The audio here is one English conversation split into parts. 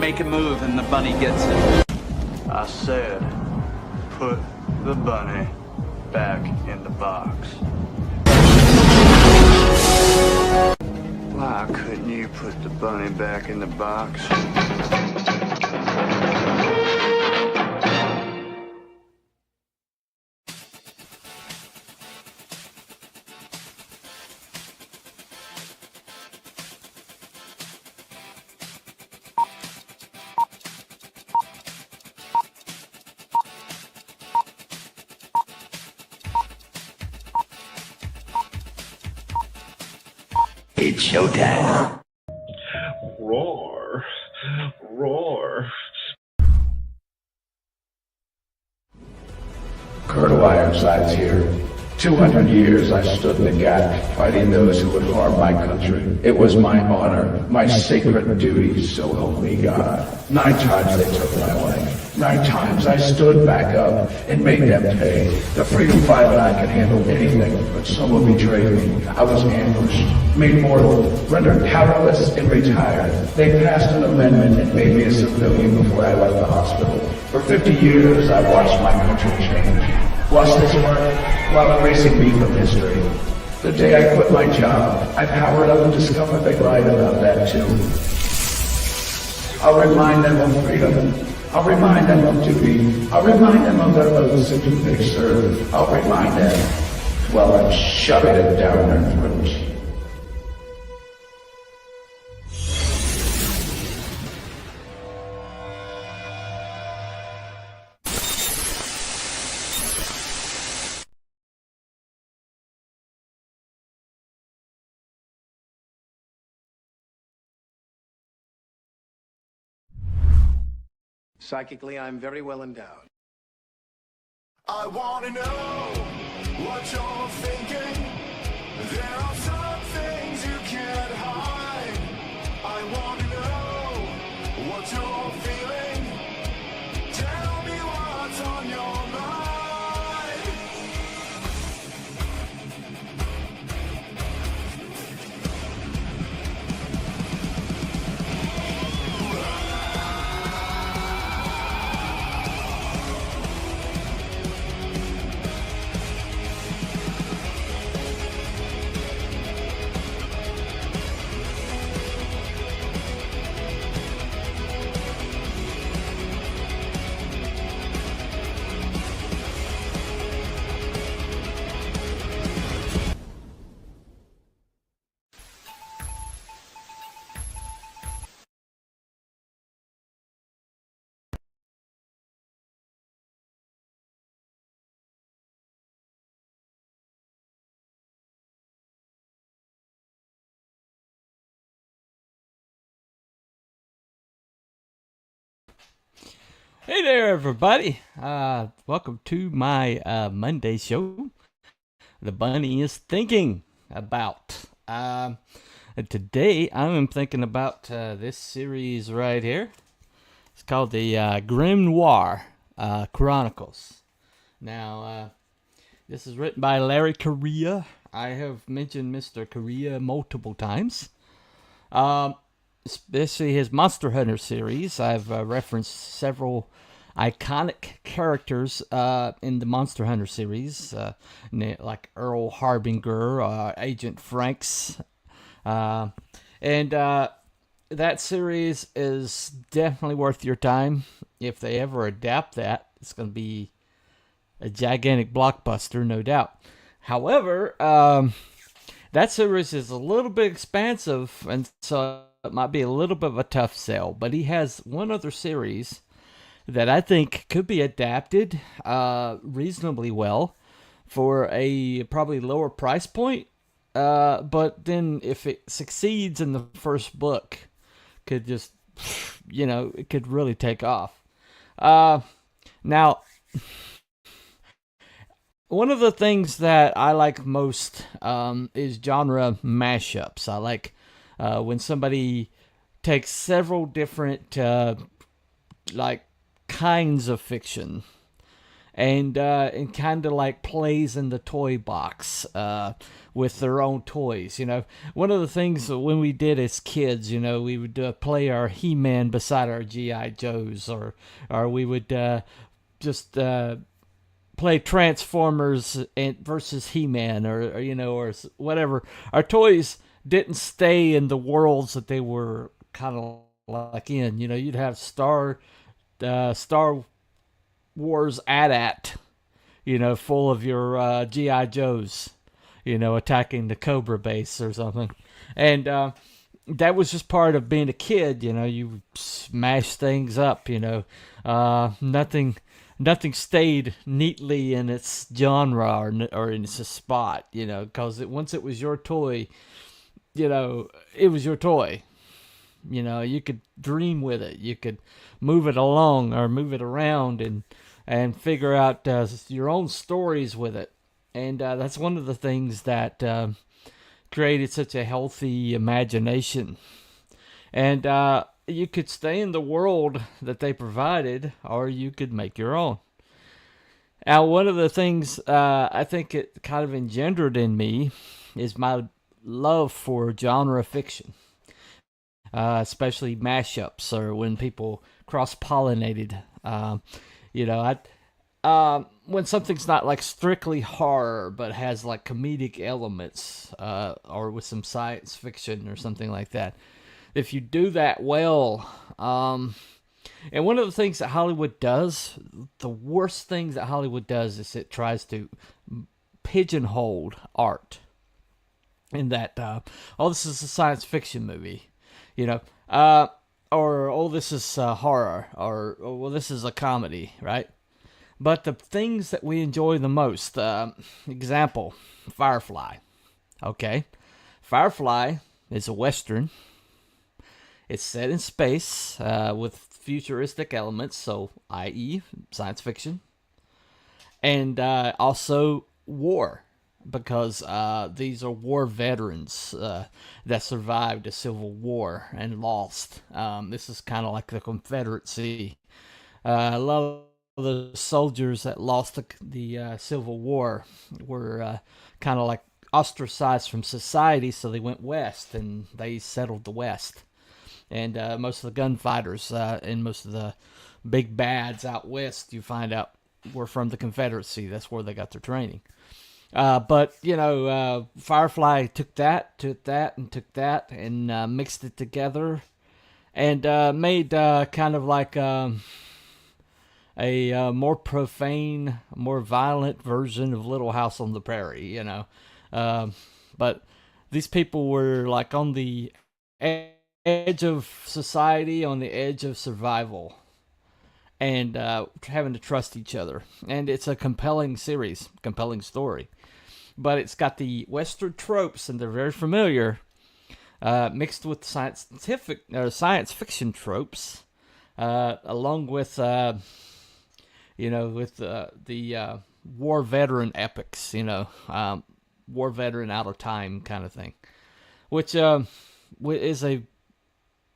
make a move and the bunny gets it. I said, put the bunny back in the box. Why couldn't you put the bunny back in the box? It's showtime. Roar. Roar. Colonel Ironsides here. 200 years I stood in the gap, fighting those who would harm my country. It was my honor, my sacred duty, so help me God. 9 times they took my life. 9 times I stood back up and made them pay. The freedom fighter and I could handle anything, but someone betrayed me. I was ambushed, made mortal, rendered powerless, and retired. They passed an amendment and made me a civilian before I left the hospital. For 50 years I watched my country change. Watched this work while erasing me from history. The day I quit my job, I powered up and discovered they lied about that too. I'll remind them of freedom. I'll remind them of duty. I'll remind them of their oaths and who they serve. I'll remind them while I'm shoving it down their throats. Psychically, I'm very well endowed. I wanna know what you're thinking. There are some things you can't hide. I wanna know what you're feeling. Tell me what's on your mind. Hey there, everybody. Welcome to my Monday show. The bunny is thinking about. Today, I'm thinking about this series right here. It's called the Grimnoire Chronicles. Now, this is written by Larry Correa. I have mentioned Mr. Correa multiple times. Especially his Monster Hunter series. I've referenced several iconic characters in the Monster Hunter series, like Earl Harbinger, Agent Franks. And that series is definitely worth your time. If they ever adapt that, it's going to be a gigantic blockbuster, no doubt. However, that series is a little bit expansive, and so it might be a little bit of a tough sell. But he has one other series that I think could be adapted reasonably well for a probably lower price point. But then if it succeeds in the first book, could just, it could really take off. Now, one of the things that I like most is genre mashups. I like when somebody takes several different kinds of fiction and kind of like plays in the toy box with their own toys. One of the things that when we did as kids, we would play our He-Man beside our G.I. Joes, or we would just play Transformers versus He-Man, or whatever. Our toys didn't stay in the worlds that they were kind of like in. You'd have Star Wars AT-AT, full of your G.I. Joes, attacking the Cobra base or something. And that was just part of being a kid. You smash things up. Nothing stayed neatly in its genre or in its spot. Because once it was your toy, it was your toy. You could dream with it. You could move it along or move it around and figure out your own stories with it. And that's one of the things that created such a healthy imagination. And you could stay in the world that they provided, or you could make your own. Now, one of the things I think it kind of engendered in me is my love for genre fiction. Especially mashups, or when people cross-pollinated. When something's not like strictly horror, but has like comedic elements, or with some science fiction or something like that. If you do that well, and one of the things that Hollywood does, the worst things that Hollywood does is it tries to pigeonhole art. In that, this is a science fiction movie. Or this is horror, or this is a comedy, right? But the things that we enjoy the most, example, Firefly. Okay, Firefly is a Western. It's set in space with futuristic elements, so i.e. science fiction, and also war. Because these are war veterans that survived a civil war and lost. This is kind of like the Confederacy. A lot of the soldiers that lost the Civil War were kind of like ostracized from society, so they went west and they settled the West. And most of the gunfighters and most of the big bads out west, you find out, were from the Confederacy. That's where they got their training. But Firefly took that, and mixed it together, and made kind of like a more profane, more violent version of Little House on the Prairie, But these people were like on the edge of society, on the edge of survival, and having to trust each other. And it's a compelling series, compelling story. But it's got the Western tropes, and they're very familiar, mixed with science fiction tropes, along with the war veteran epics, war veteran out of time kind of thing, which is a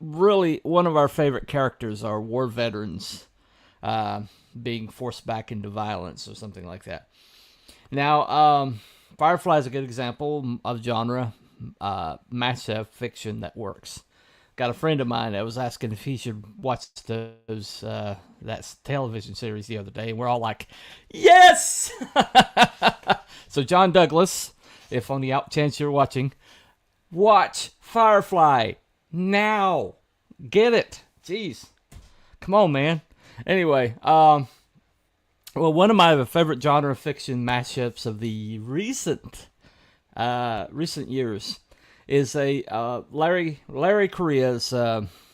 really one of our favorite characters are war veterans being forced back into violence or something like that. Now, Firefly is a good example of genre mashup fiction that works. Got a friend of mine that was asking if he should watch those that television series the other day, and we're all like, yes! So John Douglas, if on the out chance you're watching, watch Firefly now. Get it. Jeez. Come on, man. Anyway, well, one of my favorite genre fiction mashups of the recent years is a Larry Correa's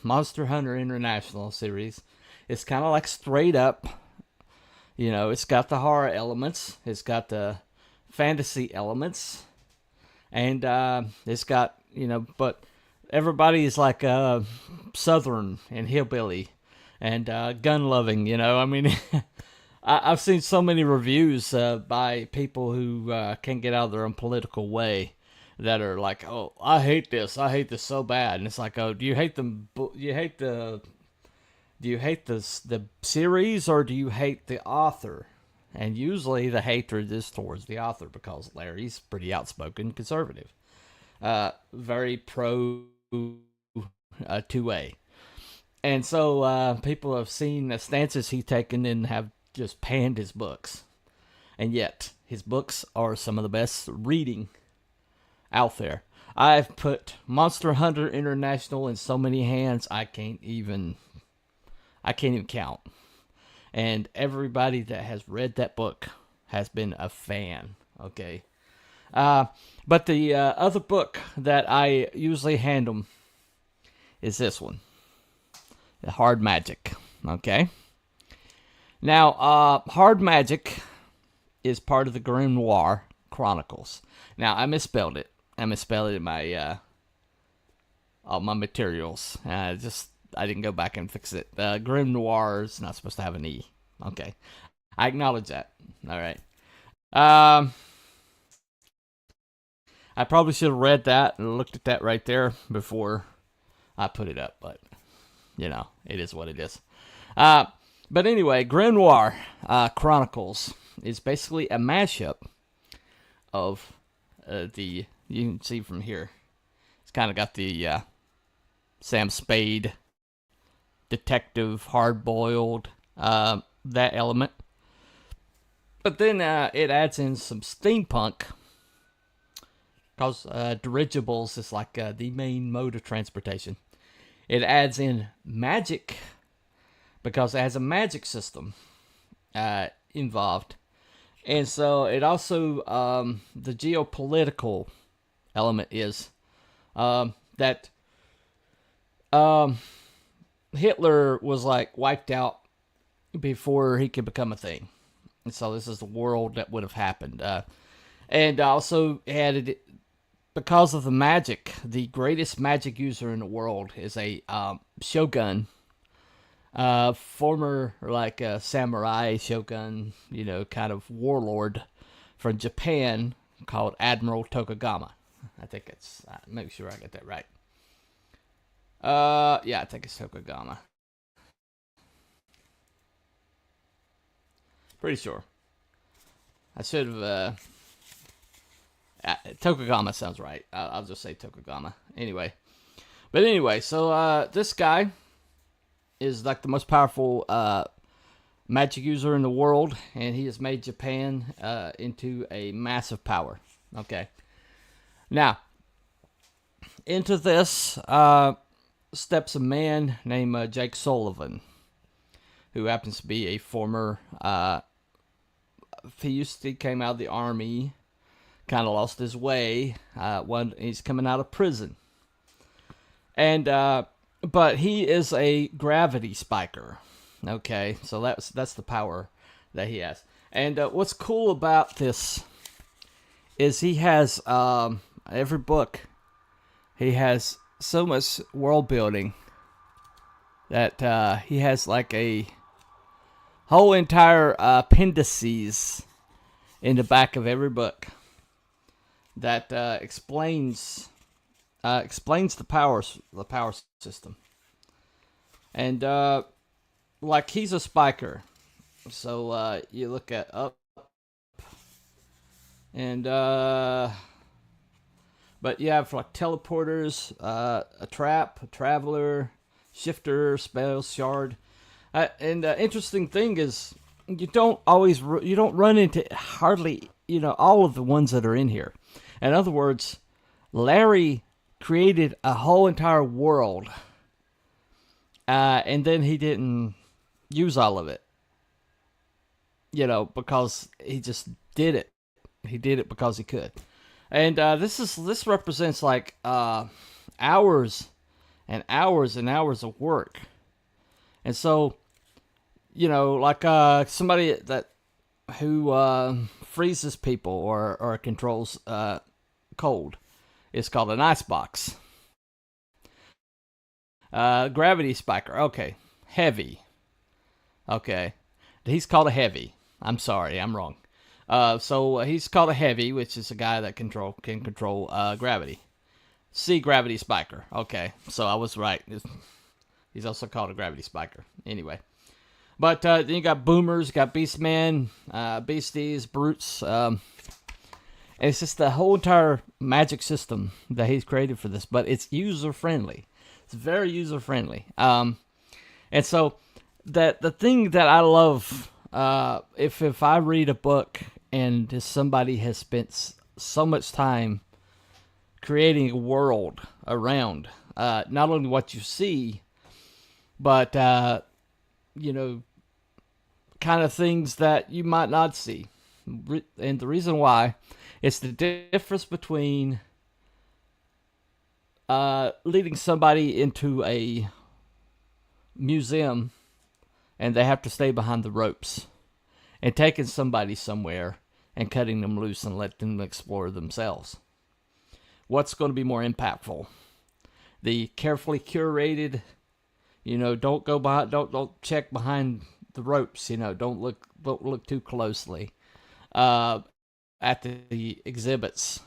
Monster Hunter International series. It's kind of like straight up, it's got the horror elements, it's got the fantasy elements, and it's got, but everybody is like Southern and hillbilly and gun-loving, I mean, I've seen so many reviews by people who can't get out of their own political way that are like, oh, I hate this so bad. And it's like, oh, do you hate the series, or do you hate the author? and usually the hatred is towards the author because Larry's pretty outspoken conservative, very pro 2A. And so people have seen the stances he's taken and have just panned his books. And yet, his books are some of the best reading out there. I've put Monster Hunter International in so many hands, I can't even count. And everybody that has read that book has been a fan, okay? But the other book that I usually hand them is this one, The Hard Magic, okay? Now, Hard Magic is part of the Grimnoire Chronicles. Now, I misspelled it. I misspelled it in my all my materials. I didn't go back and fix it. Grimnoire is not supposed to have an E. Okay. I acknowledge that. All right. I probably should have read that and looked at that right there before I put it up, but, you know, it is what it is. But anyway, Grimnoire Chronicles is basically a mashup of you can see from here. It's kind of got the Sam Spade, detective, hard-boiled, that element. But then it adds in some steampunk, because dirigibles is like the main mode of transportation. It adds in magic, because it has a magic system involved. And so it also, the geopolitical element is that Hitler was like wiped out before he could become a thing. And so this is the world that would have happened. And also added, because of the magic, the greatest magic user in the world is a shogun. Former, like, samurai shogun, you know, kind of warlord from Japan called Admiral Tokugawa. I think it's, make sure I get that right. Yeah, I think it's Tokugawa. Pretty sure. I should have, Tokugawa sounds right. I'll just say Tokugawa. Anyway. But anyway, so, this guy is like the most powerful magic user in the world, and he has made Japan into a massive power. Okay. Now, into this steps a man named Jake Sullivan, who happens to be a former, he came out of the army, kind of lost his way, he's coming out of prison. And, but he is a gravity spiker. Okay, so that's the power that he has. And what's cool about this is he has, every book, he has so much world building that he has like a whole entire appendices in the back of every book that explains the power system. And like, he's a spiker, so you look at up, and but you have like teleporters, a trap, a traveler, shifter, spell, shard. And the interesting thing is, you don't run into hardly, you know, all of the ones that are in here. In other words, Larry created a whole entire world, and then he didn't use all of it, you know, because he just did it. He did it because he could. And this represents like hours and hours and hours of work. And so, you know, like somebody who freezes people or controls cold, it's called an icebox. Gravity spiker. Okay. Heavy. Okay. He's called a heavy. I'm sorry, I'm wrong. So he's called a heavy, which is a guy that can control gravity. Sea gravity spiker. Okay, so I was right. He's also called a gravity spiker. Anyway, But then you got boomers, got beastmen, beasties, brutes. It's just the whole entire magic system that he's created for this, but it's user-friendly. It's very user-friendly. And so the thing that I love, if I read a book and somebody has spent so much time creating a world around not only what you see, but, kind of things that you might not see. And the reason why, it's the difference between leading somebody into a museum and they have to stay behind the ropes, and taking somebody somewhere and cutting them loose and let them explore themselves. What's going to be more impactful? The carefully curated, don't go behind, don't check behind the ropes, don't look too closely at the exhibits,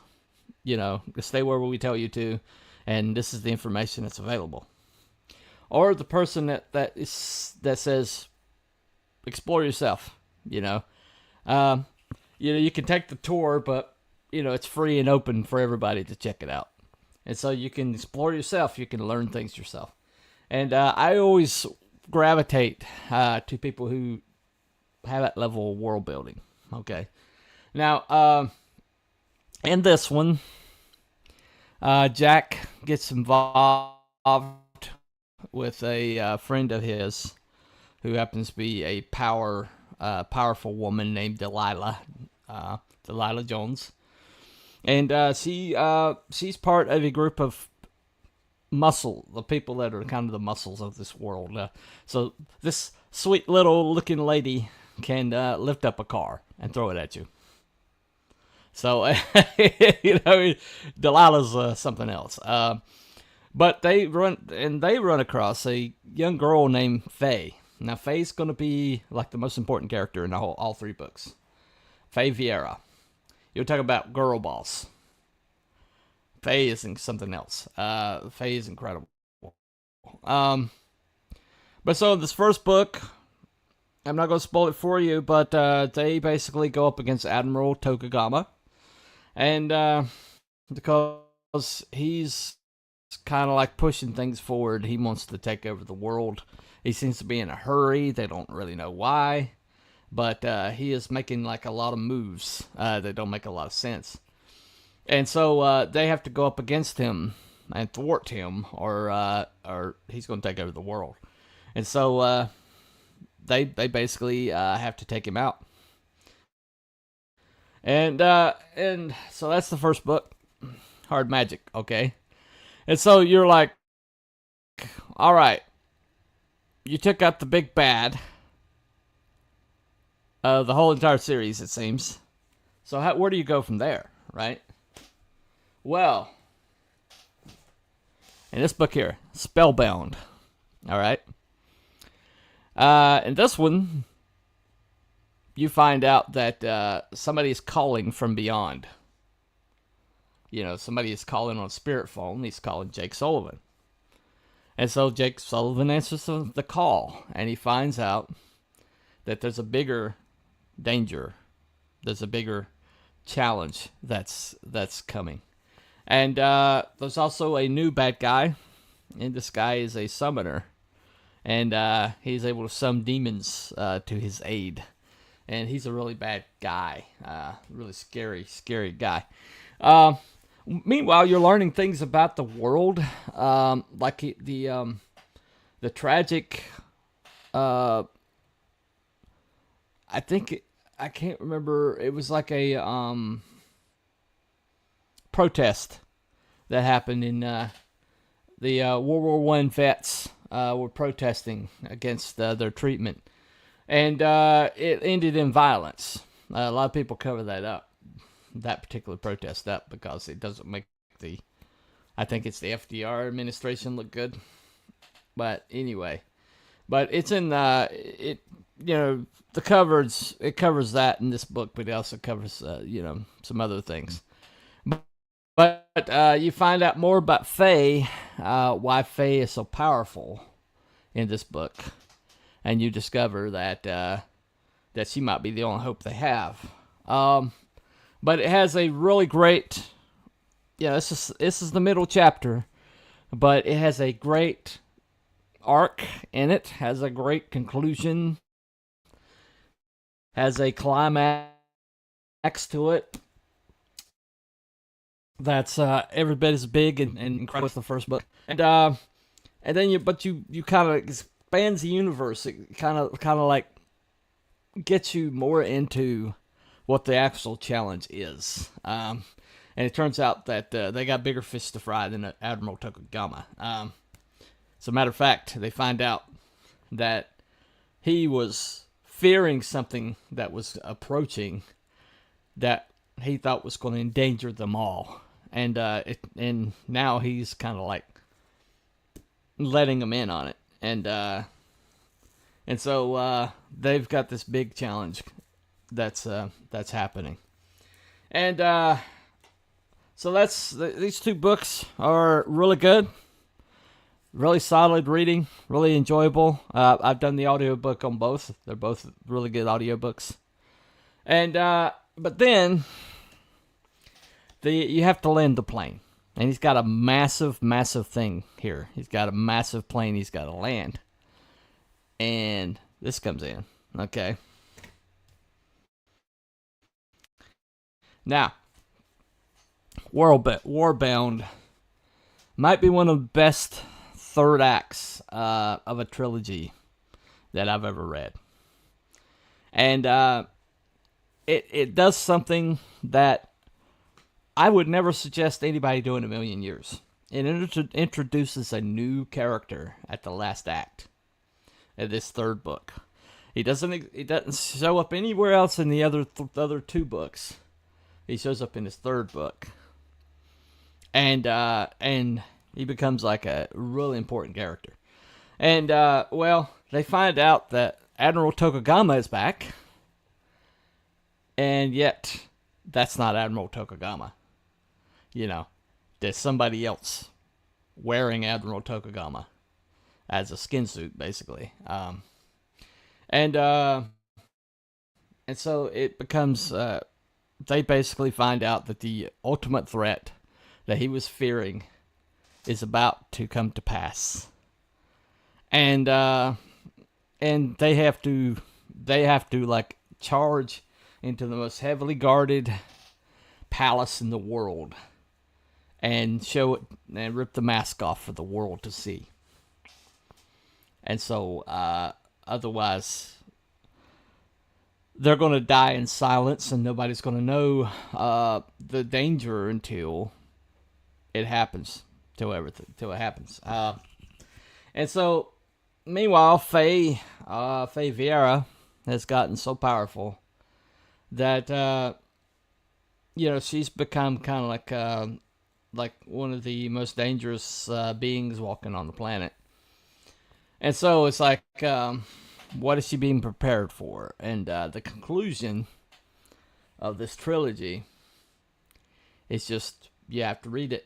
stay where we tell you to, and this is the information that's available. Or the person that says, explore yourself, you can take the tour, but it's free and open for everybody to check it out. And so you can explore yourself, you can learn things yourself. And I always gravitate to people who have that level of world building. Okay. Now, in this one, Jack gets involved with a friend of his who happens to be a powerful woman named Delilah Jones. And she's part of a group of the people that are kind of the muscles of this world. So this sweet little looking lady can lift up a car and throw it at you. So, Delilah's something else. But they run across a young girl named Faye. Now, Faye's going to be like the most important character in all three books. Faye Vieira. You'll talk about girl boss. Faye is something else. Faye is incredible. But so this first book, I'm not going to spoil it for you, but they basically go up against Admiral Tokugama. And because he's kind of like pushing things forward, he wants to take over the world. He seems to be in a hurry. They don't really know why. But he is making like a lot of moves that don't make a lot of sense. And so they have to go up against him and thwart him, or he's going to take over the world. And so they basically have to take him out. And so that's the first book, Hard Magic, okay? And so you're like, all right, you took out the big bad. The whole entire series, it seems. So where do you go from there, right? Well, in this book here, Spellbound, all right? In this one, you find out that somebody is calling from beyond. Somebody is calling on a spirit phone. He's calling Jake Sullivan. And so Jake Sullivan answers the call, and he finds out that there's a bigger danger. There's a bigger challenge that's coming. And there's also a new bad guy, and this guy is a summoner. And he's able to summon demons to his aid. And he's a really bad guy. Really scary guy. Meanwhile, you're learning things about the world. Like the tragic... I think... I can't remember. It was like a protest that happened in the World War I vets were protesting against their treatment. And it ended in violence. A lot of people cover that particular protest up, because it doesn't make I think it's the FDR administration look good. But anyway, it's in it covers that in this book, but it also covers some other things. But you find out more about Faye, why Faye is so powerful in this book. and you discover that that she might be the only hope they have. But it has a really great, this is the middle chapter, but it has a great arc in it, has a great conclusion, has a climax to it that's every bit as big and incredible as the first book. And then you kind of expands the universe. It kind of like gets you more into what the actual challenge is. And it turns out that they got bigger fish to fry than Admiral Tokugama. As a matter of fact, they find out that he was fearing something that was approaching that he thought was going to endanger them all. And now he's kind of like letting them in on it. And so they've got this big challenge that's happening. And so these two books are really good. Really solid reading, really enjoyable. I've done the audiobook on both. They're both really good audiobooks. And but then you have to land the plane. And he's got a massive, massive thing here. He's got a massive plane he's got to land. And this comes in. Okay. Now, Warbound might be one of the best third acts of a trilogy that I've ever read. And it does something that I would never suggest anybody do in a million years. It introduces a new character at the last act of this third book. He doesn't show up anywhere else in the other two books. He shows up in his third book. And he becomes like a really important character. And, they find out that Admiral Tokugama is back. And yet, that's not Admiral Tokugama. There's somebody else wearing Admiral Tokugama as a skin suit, basically. And so it becomes, they basically find out that the ultimate threat that he was fearing is about to come to pass. And they have to like charge into the most heavily guarded palace in the world and show it and rip the mask off for the world to see. And so otherwise they're going to die in silence and nobody's going to know the danger until it happens. Till it happens. And so, meanwhile, Faye Vieira has gotten so powerful that she's become kind of like one of the most dangerous beings walking on the planet. And so it's like, what is she being prepared for? And the conclusion of this trilogy is just, you have to read it.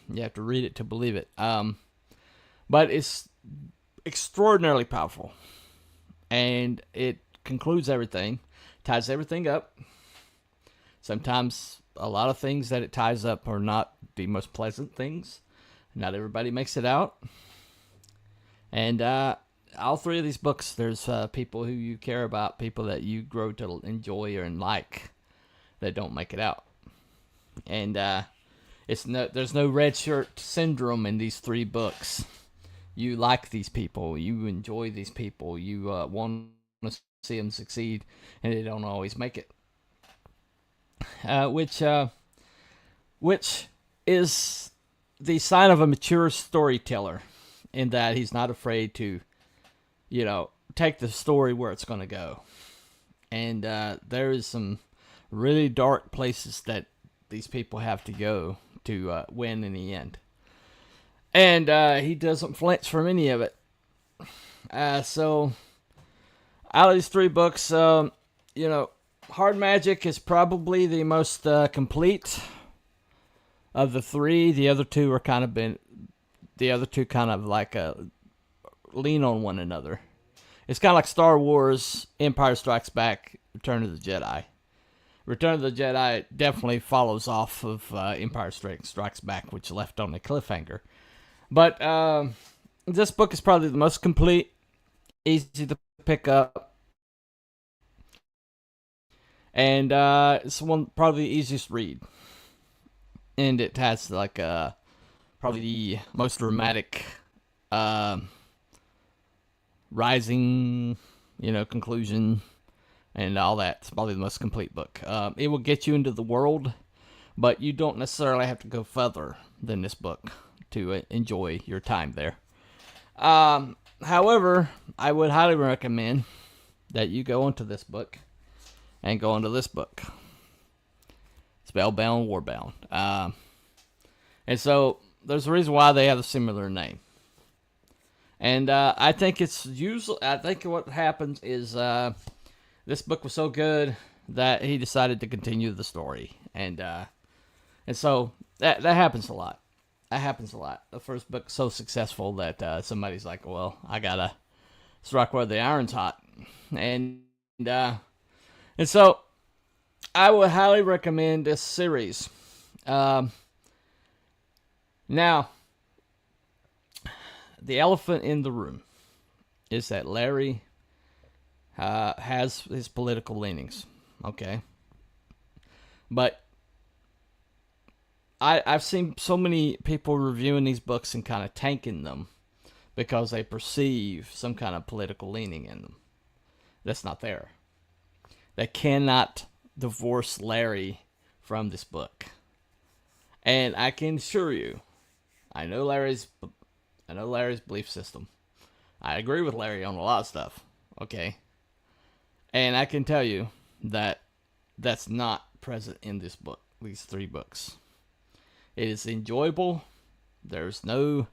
You have to read it to believe it. But it's extraordinarily powerful. And it concludes everything, ties everything up. Sometimes a lot of things that it ties up are not the most pleasant things. Not everybody makes it out. And all three of these books, there's people who you care about, people that you grow to enjoy or like that don't make it out. And there's no red shirt syndrome in these three books. You like these people, you enjoy these people, you want to see them succeed, and they don't always make it. Which is the sign of a mature storyteller, in that he's not afraid to, take the story where it's going to go. And there is some really dark places that these people have to go to win in the end. And he doesn't flinch from any of it. So, out of these three books, Hard Magic is probably the most complete of the three. The other two kind of like lean on one another. It's kind of like Star Wars, Empire Strikes Back, Return of the Jedi. Return of the Jedi definitely follows off of Empire Strikes Back, which left on a cliffhanger. But this book is probably the most complete, easy to pick up, and it's probably the easiest read. And it has like probably the most dramatic rising, conclusion and all that. It's probably the most complete book. It will get you into the world, but you don't necessarily have to go further than this book to enjoy your time there. However, I would highly recommend that you go into this book and go into this book. Spellbound, Warbound. And so there's a reason why they have a similar name. And I think what happens is this book was so good that he decided to continue the story. And so that happens a lot. That happens a lot. The first book's so successful that somebody's like, well, I gotta strike where the iron's hot. And so I would highly recommend this series. Now, the elephant in the room is that Larry has his political leanings, okay? But I've seen so many people reviewing these books and kind of tanking them because they perceive some kind of political leaning in them. That's not there. They cannot divorce Larry from this book. And I can assure you, I know Larry's belief system. I agree with Larry on a lot of stuff, okay? And I can tell you that that's not present in this book, these 3 books. It is enjoyable. There is no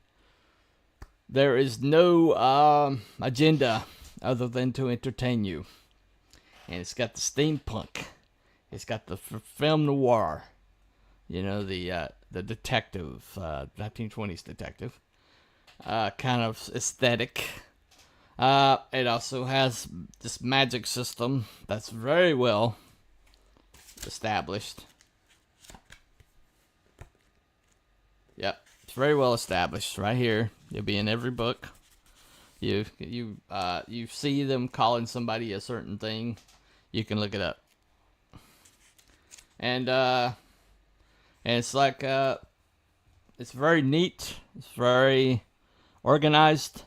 agenda other than to entertain you. And it's got the steampunk. It's got the film noire. The detective, 1920s detective, kind of aesthetic. It also has this magic system that's very well established. Yep, it's very well established right here. You'll be in every book. You see them calling somebody a certain thing. You can look it up. And it's like, it's very neat. It's very organized.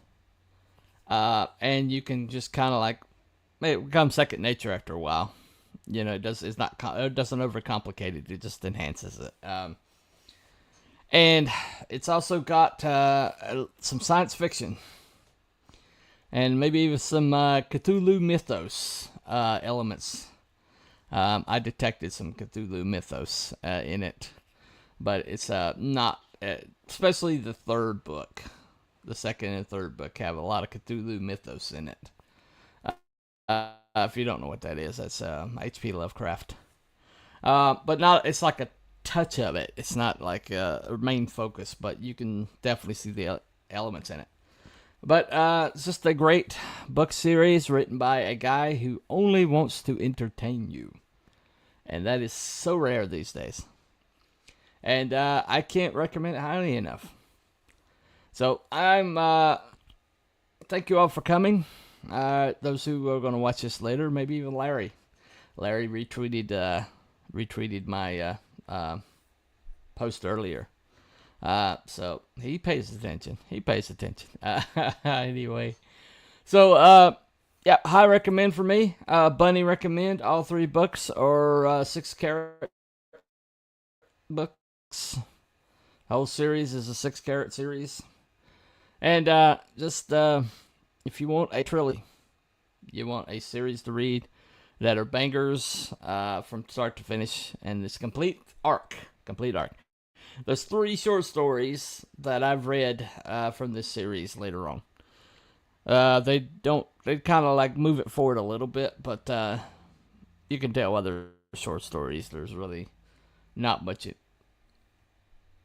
And you can just kind of like, it becomes second nature after a while. It doesn't overcomplicate it. It just enhances it. And it's also got some science fiction. And maybe even some Cthulhu mythos elements. I detected some Cthulhu mythos in it. But it's not, especially the 3rd book. The 2nd and 3rd book have a lot of Cthulhu mythos in it. If you don't know what that is, that's H.P. Lovecraft. But it's like a touch of it. It's not like a main focus, but you can definitely see the elements in it. But it's just a great book series written by a guy who only wants to entertain you. And that is so rare these days. And I can't recommend it highly enough. So thank you all for coming. Those who are going to watch this later, maybe even Larry. Larry retweeted my post earlier. So he pays attention. Anyway. So, yeah, high recommend for me. Bunny recommend. All 3 books are 6 carat books. The whole series is a 6 carat series. And just if you want a trilogy, you want a series to read that are bangers from start to finish, and it's complete arc. There's 3 short stories that I've read from this series later on. They kind of like move it forward a little bit, but you can tell other short stories. There's really not much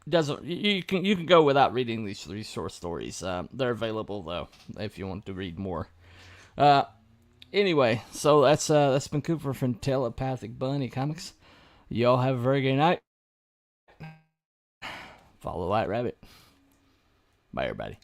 doesn't you can go without reading these 3 short stories. They're available though if you want to read more. Anyway, so that's been Cooper from Telepathic Bunny Comics. Y'all have a very good night. Follow White Rabbit. Bye, everybody.